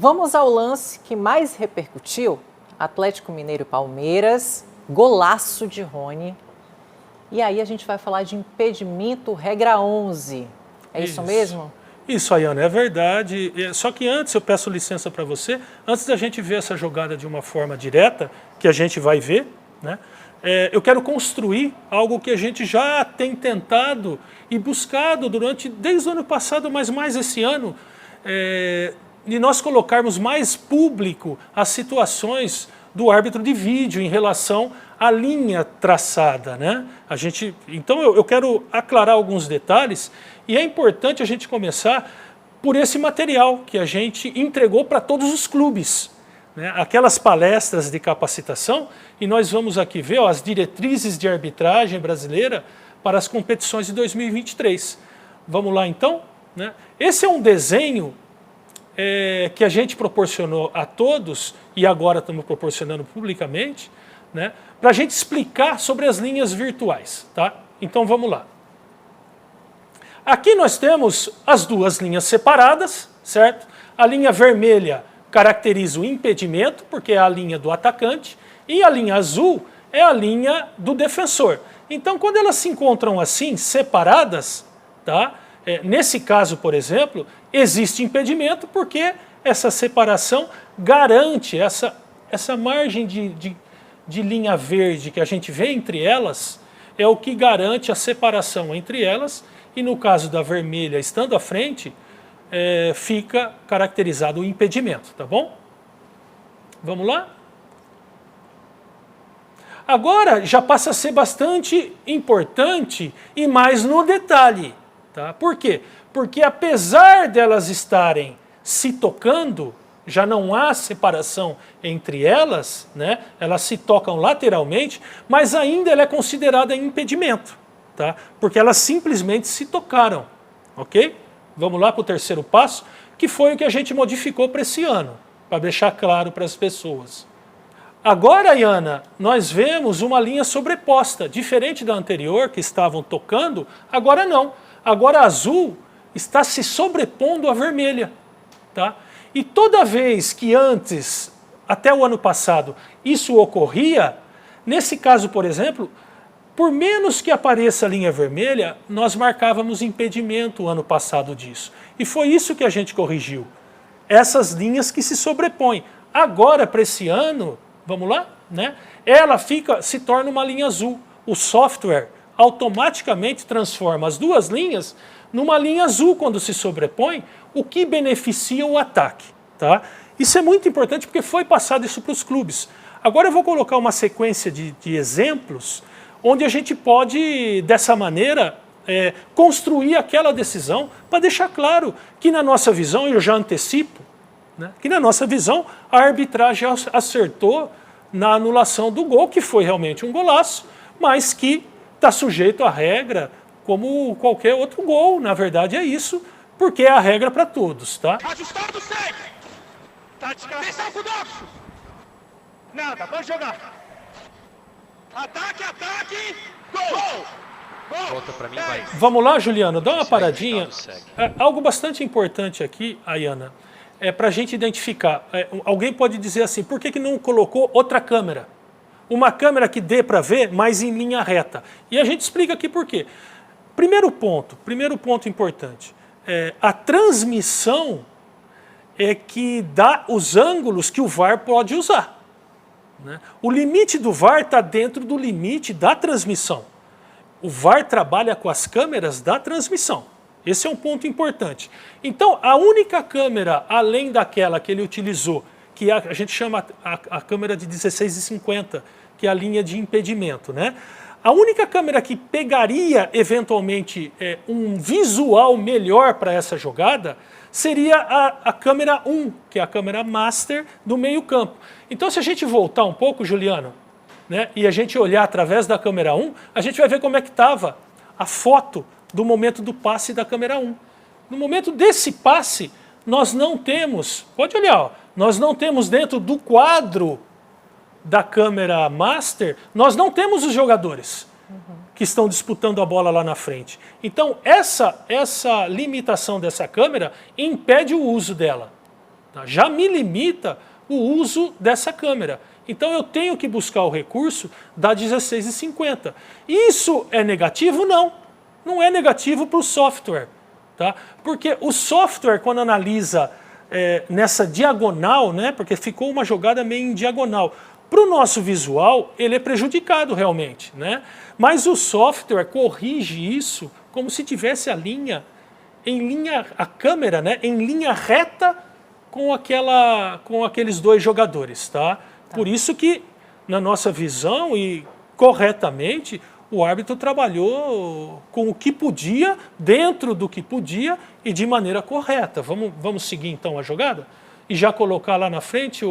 Vamos ao lance que mais repercutiu, Atlético Mineiro e Palmeiras, golaço de Rony. E aí a gente vai falar de impedimento, regra 11. É isso mesmo? Isso, Ayana, é verdade. Só que antes, eu peço licença para você, antes da gente ver essa jogada de uma forma direta, que a gente vai ver, né? Eu quero construir algo que a gente já tem tentado e buscado desde o ano passado, mas mais esse ano, de nós colocarmos mais público as situações do árbitro de vídeo em relação à linha traçada, né? Então eu quero aclarar alguns detalhes e é importante a gente começar por esse material que a gente entregou para todos os clubes, né? Aquelas palestras de capacitação, e nós vamos aqui ver as diretrizes de arbitragem brasileira para as competições de 2023. Vamos lá então? Né? Esse é um desenho que a gente proporcionou a todos, e agora estamos proporcionando publicamente, né, para a gente explicar sobre as linhas virtuais. Tá? Então vamos lá. Aqui nós temos as duas linhas separadas, certo? A linha vermelha caracteriza o impedimento, porque é a linha do atacante, e a linha azul é a linha do defensor. Então, quando elas se encontram assim, separadas, tá? Nesse caso, por exemplo, existe impedimento porque essa separação garante essa margem de linha verde que a gente vê entre elas, é o que garante a separação entre elas, e no caso da vermelha estando à frente, fica caracterizado o impedimento, tá bom? Vamos lá? Agora já passa a ser bastante importante e mais no detalhe. Tá? Por quê? Porque apesar delas estarem se tocando, já não há separação entre elas, né? Elas se tocam lateralmente, mas ainda ela é considerada impedimento, tá? Porque elas simplesmente se tocaram, ok? Vamos lá para o terceiro passo, que foi o que a gente modificou para esse ano, para deixar claro para as pessoas. Agora, Ayana, nós vemos uma linha sobreposta, diferente da anterior, que estavam tocando, agora não. Agora a azul está se sobrepondo à vermelha. Tá? E toda vez que antes, até o ano passado, isso ocorria, nesse caso, por exemplo, por menos que apareça a linha vermelha, nós marcávamos impedimento o ano passado disso. E foi isso que a gente corrigiu. Essas linhas que se sobrepõem. Agora, para esse ano, vamos lá? Né? Ela se torna uma linha azul. O software automaticamente transforma as duas linhas numa linha azul quando se sobrepõe, o que beneficia o ataque. Tá? Isso é muito importante porque foi passado isso para os clubes. Agora eu vou colocar uma sequência de exemplos onde a gente pode, dessa maneira, construir aquela decisão para deixar claro que na nossa visão, eu já antecipo, né, que na nossa visão a arbitragem acertou na anulação do gol, que foi realmente um golaço, mas que está sujeito à regra como qualquer outro gol. Na verdade é isso, porque é a regra para todos. Tá? Ajustado segue! Tática. Atenção, ortodoxo! Nada, pode jogar! Ataque, ataque! Gol! Volta para mim, vai. Vamos lá, Juliano, dá uma paradinha. Algo bastante importante aqui, Ayana, para a gente identificar. Alguém pode dizer assim, por que não colocou outra câmera? Uma câmera que dê para ver, mas em linha reta. E a gente explica aqui por quê. Primeiro ponto importante. A transmissão é que dá os ângulos que o VAR pode usar. Né? O limite do VAR está dentro do limite da transmissão. O VAR trabalha com as câmeras da transmissão. Esse é um ponto importante. Então, a única câmera, além daquela que ele utilizou, que a gente chama a câmera de 16:50, que é a linha de impedimento, né? A única câmera que pegaria, eventualmente, um visual melhor para essa jogada seria a câmera 1, que é a câmera master do meio campo. Então, se a gente voltar um pouco, Juliano, né, e a gente olhar através da câmera 1, a gente vai ver como é que estava a foto do momento do passe da câmera 1. No momento desse passe, nós não temos, pode olhar, ó, nós não temos dentro do quadro da câmera master, nós não temos os jogadores que estão disputando a bola lá na frente. Então, essa limitação dessa câmera impede o uso dela. tá? Já me limita o uso dessa câmera. Então eu tenho que buscar o recurso da 16:50. Isso é negativo? Não. Não é negativo para o software. Tá? Porque o software, quando analisa nessa diagonal, né, porque ficou uma jogada meio em diagonal, para o nosso visual, ele é prejudicado realmente. Né? Mas o software corrige isso como se tivesse a câmera, né, em linha reta com aqueles dois jogadores. Tá? Por isso que, na nossa visão e corretamente, o árbitro trabalhou com o que podia, dentro do que podia e de maneira correta. Vamos seguir então a jogada? E já colocar lá na frente,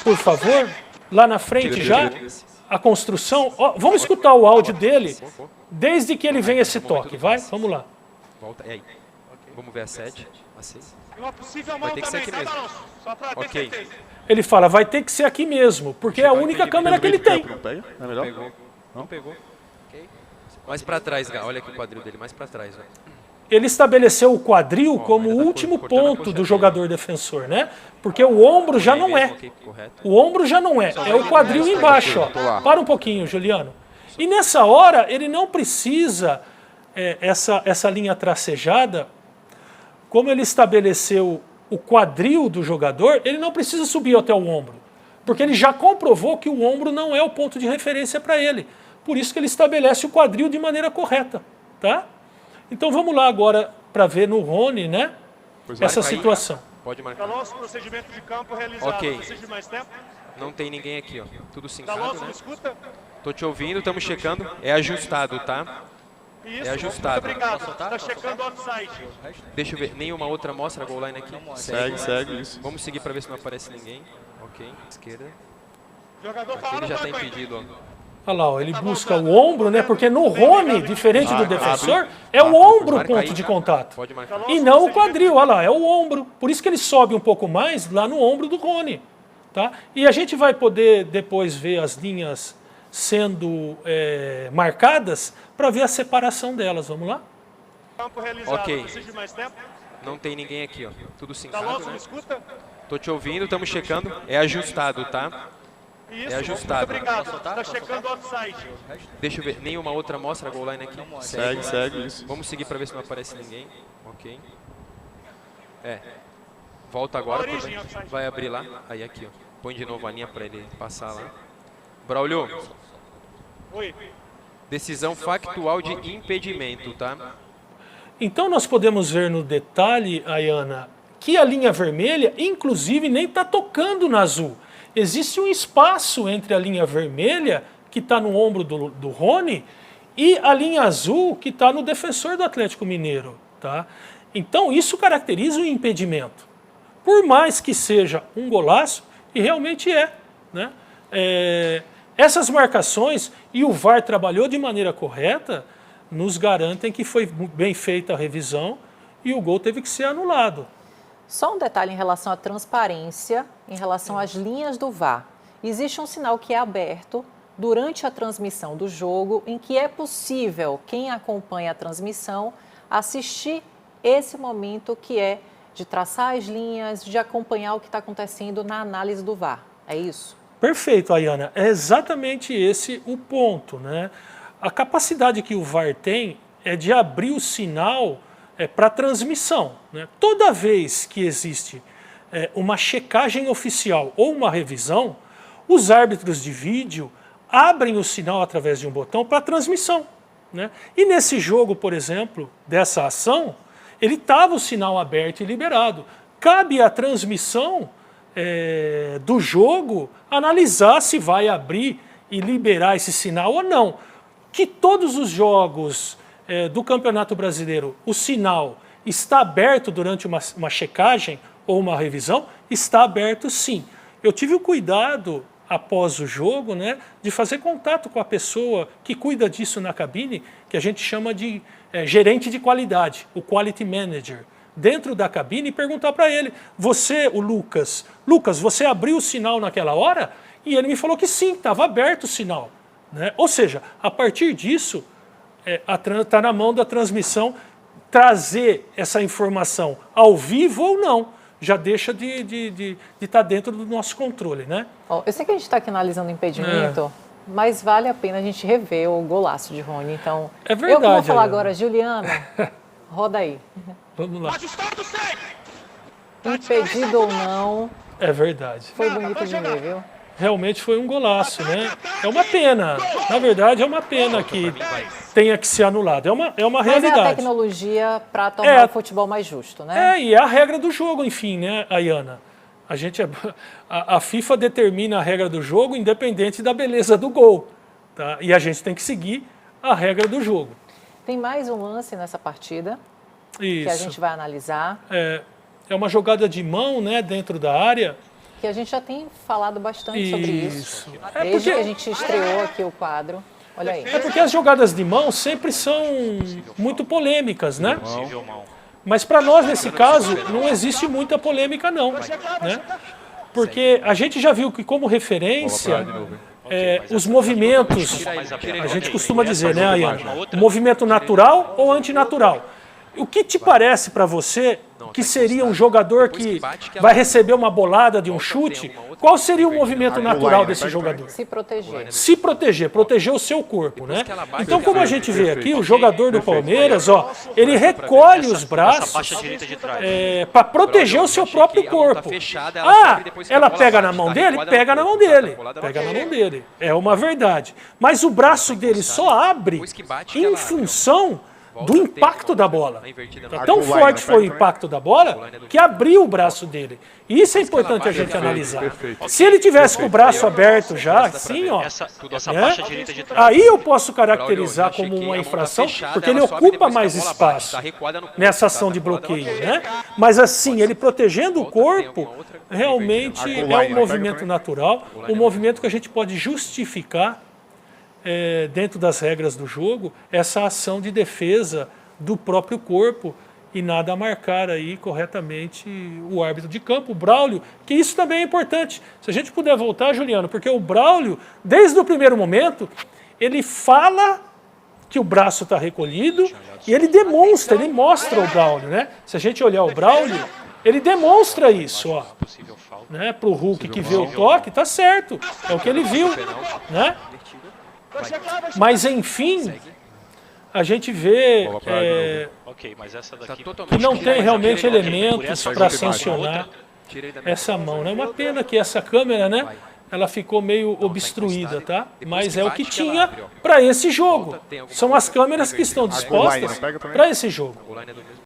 por favor, lá na frente já, a construção. Ó, vamos escutar o áudio dele, desde que ele vem esse toque, vai? Vamos lá. Volta, é aí. Vamos ver a 7, a 6. Uma possível mão Vai ter que ser também, aqui tá, mesmo. Alonso? Só pra ter Ok. certeza. Ele fala, vai ter que ser aqui mesmo, porque é a única câmera que ele tem. Não pega? Não é melhor? Pegou. Não pegou. Ok. Mais pra trás, Gá. Olha aqui o quadril dele, mais pra trás. Ó. Ele estabeleceu o quadril como o ainda tá último cortando a ponto coxa do dele. jogador defensor, né? Porque o ombro já Aí não mesmo, é. ok, correto. O ombro já não é. É o quadril embaixo, ó. Para um pouquinho, Juliano. E nessa hora, ele não precisa essa linha tracejada, como ele estabeleceu o quadril do jogador, ele não precisa subir até o ombro. Porque ele já comprovou que o ombro não é o ponto de referência para ele. Por isso que ele estabelece o quadril de maneira correta. Tá? Então vamos lá agora para ver no Rony, né, essa Marca aí. situação. Pode marcar. Alonso, procedimento de campo realizado. Ok. Precisa de mais tempo? Não tem ninguém aqui, ó. Tudo sincado, Alonso, né? me escuta? Tô te ouvindo, estamos checando. É ajustado, tá? Isso, ajustado. muito obrigado. Está checando o offside. Deixa eu ver. Nenhuma outra mostra a goal line aqui? Segue, isso. Vamos seguir para ver se não aparece ninguém. Ok, esquerda. Jogador Aqui fala ele no já tá banco aí. impedido, ó. Olha lá, ó, ele busca o ombro, né? Porque no Rony, diferente do defensor, é o ombro o Marca ponto aí, de tá? contato. Pode marcar. E não o quadril, olha lá, é o ombro. Por isso que ele sobe um pouco mais lá no ombro do Rony. Tá? E a gente vai poder depois ver as linhas sendo marcadas para ver a separação delas. Vamos lá? Campo realizado. Ok. Precisa de mais tempo? Não tem ninguém aqui, ó. Tudo sincado, Alonso, me né? escuta? Tô te ouvindo, estamos checando. É ajustado, tá? Isso, ajustado. muito obrigado. Está checando o offside. Deixa eu ver. Nenhuma outra mostra a goal line aqui? Segue, isso. Vamos seguir para ver se não aparece ninguém. Ok. Volta agora. Origem, porque offside. vai abrir lá. Aí aqui, ó. Põe de novo a linha para ele passar lá. Braulio, Oi. decisão factual de impedimento, tá? Então nós podemos ver no detalhe, Ayana, que a linha vermelha, inclusive, nem está tocando na azul. Existe um espaço entre a linha vermelha, que está no ombro do Rony, e a linha azul, que está no defensor do Atlético Mineiro. Tá? Então isso caracteriza o impedimento. Por mais que seja um golaço, e realmente é. Né? Essas marcações, e o VAR trabalhou de maneira correta, nos garantem que foi bem feita a revisão e o gol teve que ser anulado. Só um detalhe em relação à transparência, em relação às linhas do VAR. Existe um sinal que é aberto durante a transmissão do jogo, em que é possível quem acompanha a transmissão assistir esse momento que é de traçar as linhas, de acompanhar o que está acontecendo na análise do VAR. É isso? Perfeito, Ayana. É exatamente esse o ponto. Né? A capacidade que o VAR tem é de abrir o sinal para transmissão. Né? Toda vez que existe uma checagem oficial ou uma revisão, os árbitros de vídeo abrem o sinal através de um botão para transmissão. Né? E nesse jogo, por exemplo, dessa ação, ele estava o sinal aberto e liberado. Cabe à transmissão do jogo analisar se vai abrir e liberar esse sinal ou não. Que todos os jogos do Campeonato Brasileiro, o sinal está aberto durante uma checagem ou uma revisão, está aberto sim. Eu tive o cuidado, após o jogo, né, de fazer contato com a pessoa que cuida disso na cabine, que a gente chama de gerente de qualidade, o Quality Manager, dentro da cabine, e perguntar para ele, o Lucas, você abriu o sinal naquela hora? E ele me falou que sim, estava aberto o sinal. Né? Ou seja, a partir disso, está na mão da transmissão trazer essa informação ao vivo ou não. já deixa de estar dentro do nosso controle, né? Ó, eu sei que a gente está aqui analisando o impedimento, mas vale a pena a gente rever o golaço de Rony. Então, É eu que verdade, vou falar Ayana. agora, Juliana, roda aí. Vamos lá. Ajustado, segue! Impedido ou não, É verdade. foi bonito de ver, viu? Realmente foi um golaço, né? É uma pena. Na verdade, é uma pena que tenha que ser anulado. É uma Mas é a realidade. tecnologia para tornar É. o futebol mais justo, né? É, e é a regra do jogo, enfim, né, Ayana? A FIFA determina a regra do jogo independente da beleza do gol. Tá? E a gente tem que seguir a regra do jogo. Tem mais um lance nessa partida que a Isso. gente vai analisar, É uma jogada de mão, né, dentro da área. que a gente já tem falado bastante sobre isso. É Desde porque- que a gente estreou aqui o quadro. Olha aí. É porque as jogadas de mão sempre são muito polêmicas, né? Possível mão. Mas para nós, nesse caso, não existe muita polêmica, não. Né? Porque a gente já viu que, como referência, os movimentos, a gente costuma dizer, né, Ayana? O movimento natural ou antinatural. O que te parece para você que seria um jogador que vai receber uma bolada de um chute? Qual seria o movimento natural desse jogador? Se proteger. Se proteger, proteger o seu corpo, né? Então, como a gente vê aqui, o jogador do Palmeiras, ó, ele recolhe os braços Baixa a direita de trás. para proteger o seu próprio corpo. Ah, ela pega na mão dele? Pega na mão dele. Pega na mão dele. É uma verdade. Mas o braço dele só abre em função do impacto da bola. Tão forte foi o impacto da bola que abriu o braço dele. E isso é importante a gente analisar. Se ele tivesse com o braço aberto já, assim, ó, Essa né? baixa a direita de trás. Aí eu posso caracterizar como uma infração, porque ele ocupa mais espaço nessa ação de bloqueio, né? Mas assim, ele protegendo o corpo, realmente é um movimento natural, um movimento que a gente pode justificar dentro das regras do jogo, essa ação de defesa do próprio corpo e nada a marcar aí corretamente o árbitro de campo, o Braulio, que isso também é importante. Se a gente puder voltar, Juliano, porque o Braulio, desde o primeiro momento, ele fala que o braço está recolhido e ele demonstra, ele mostra o Braulio, né? Se a gente olhar o Braulio, ele demonstra isso, ó. Possível falta. Né? Para o Hulk que vê o toque, tá certo, é o que ele viu, né? Mas enfim, a gente vê Ok, mas essa daqui... que não tem realmente elementos essa para aqui, sancionar essa mão, né? Uma pena que essa câmera, né? Ela ficou meio obstruída, tá? Mas é o que tinha para esse jogo. São as câmeras que estão dispostas para esse jogo.